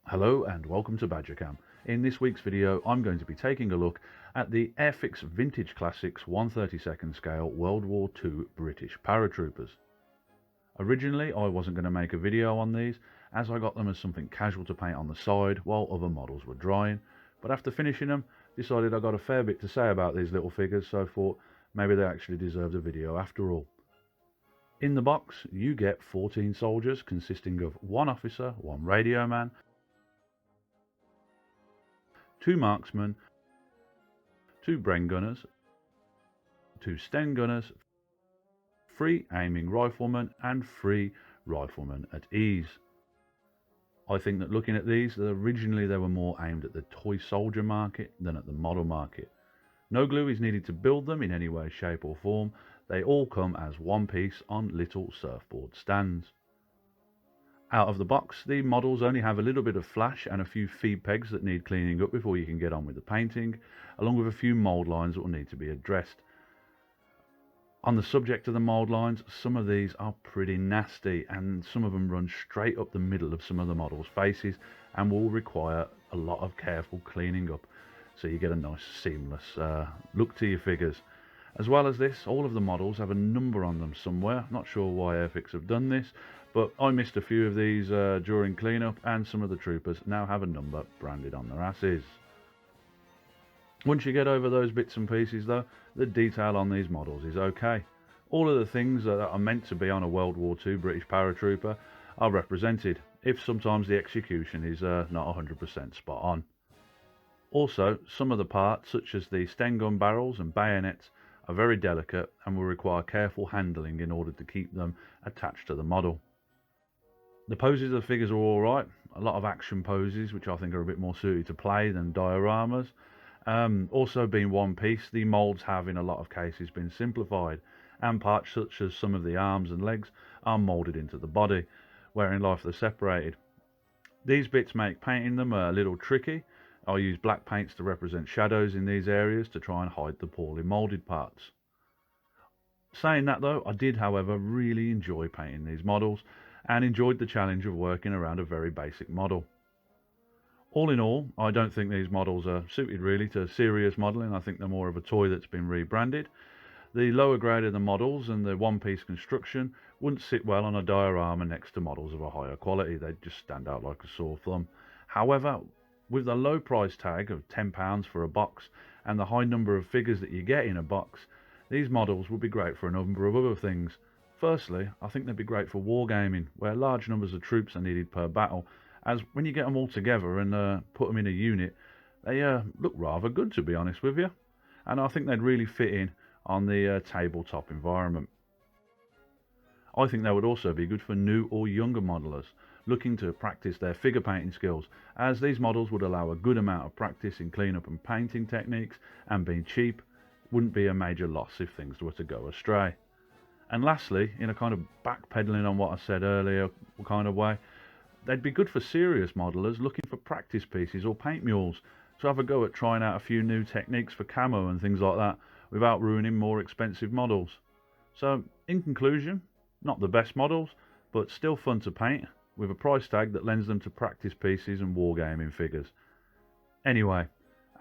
Hello and welcome to BadgerCam. In this week's video I'm going to be taking a look at the Airfix Vintage Classics 1/32 scale World War II British Paratroopers. Originally I wasn't going to make a video on these as I got them as something casual to paint on the side while other models were drying, but after finishing them decided I got a fair bit to say about these little figures, so I thought maybe they actually deserved a video after all. In the box you get 14 soldiers consisting of one officer, one radio man, 2 marksmen, 2 Bren gunners, 2 Sten gunners, 3 aiming riflemen and 3 riflemen at ease. I think that looking at these, that originally they were more aimed at the toy soldier market than at the model market. No glue is needed to build them in any way, shape or form. They all come as one piece on little surfboard stands. Out of the box, the models only have a little bit of flash and a few feed pegs that need cleaning up before you can get on with the painting, along with a few mould lines that will need to be addressed. On the subject of the mould lines, some of these are pretty nasty and some of them run straight up the middle of some of the models' faces and will require a lot of careful cleaning up, so you get a nice seamless look to your figures. As well as this, all of the models have a number on them somewhere. Not sure why Airfix have done this, but I missed a few of these during cleanup, and some of the troopers now have a number branded on their asses. Once you get over those bits and pieces though, the detail on these models is okay. All of the things that are meant to be on a World War II British Paratrooper are represented, if sometimes the execution is not 100% spot on. Also, some of the parts, such as the Sten gun barrels and bayonets, are very delicate and will require careful handling in order to keep them attached to the model. The poses of the figures are alright, a lot of action poses which I think are a bit more suited to play than dioramas. Also being one piece, the moulds have in a lot of cases been simplified, and parts such as some of the arms and legs are moulded into the body, where in life they're separated. These bits make painting them a little tricky. I use black paints to represent shadows in these areas to try and hide the poorly moulded parts. Saying that though, I did however really enjoy painting these models and enjoyed the challenge of working around a very basic model. All in all, I don't think these models are suited really to serious modelling. I think they're more of a toy that's been rebranded. The lower grade of the models and the one-piece construction wouldn't sit well on a diorama next to models of a higher quality. They'd just stand out like a sore thumb. However, with the low price tag of £10 for a box and the high number of figures that you get in a box, these models would be great for a number of other things. Firstly, I think they'd be great for wargaming, where large numbers of troops are needed per battle, as when you get them all together and put them in a unit, they look rather good, to be honest with you. And I think they'd really fit in on the tabletop environment. I think they would also be good for new or younger modelers looking to practice their figure painting skills, as these models would allow a good amount of practice in cleanup and painting techniques, and being cheap wouldn't be a major loss if things were to go astray. And lastly, in a kind of backpedaling on what I said earlier kind of way, they'd be good for serious modelers looking for practice pieces or paint mules to have a go at trying out a few new techniques for camo and things like that without ruining more expensive models. So in conclusion, not the best models, but still fun to paint, with a price tag that lends them to practice pieces and wargaming figures. Anyway,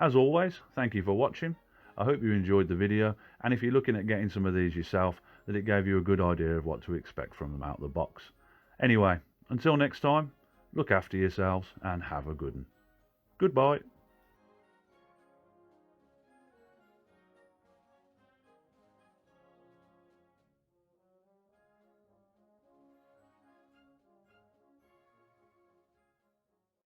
as always, thank you for watching. I hope you enjoyed the video, and if you're looking at getting some of these yourself, that it gave you a good idea of what to expect from them out of the box. Anyway, until next time, look after yourselves and have a good one. Goodbye.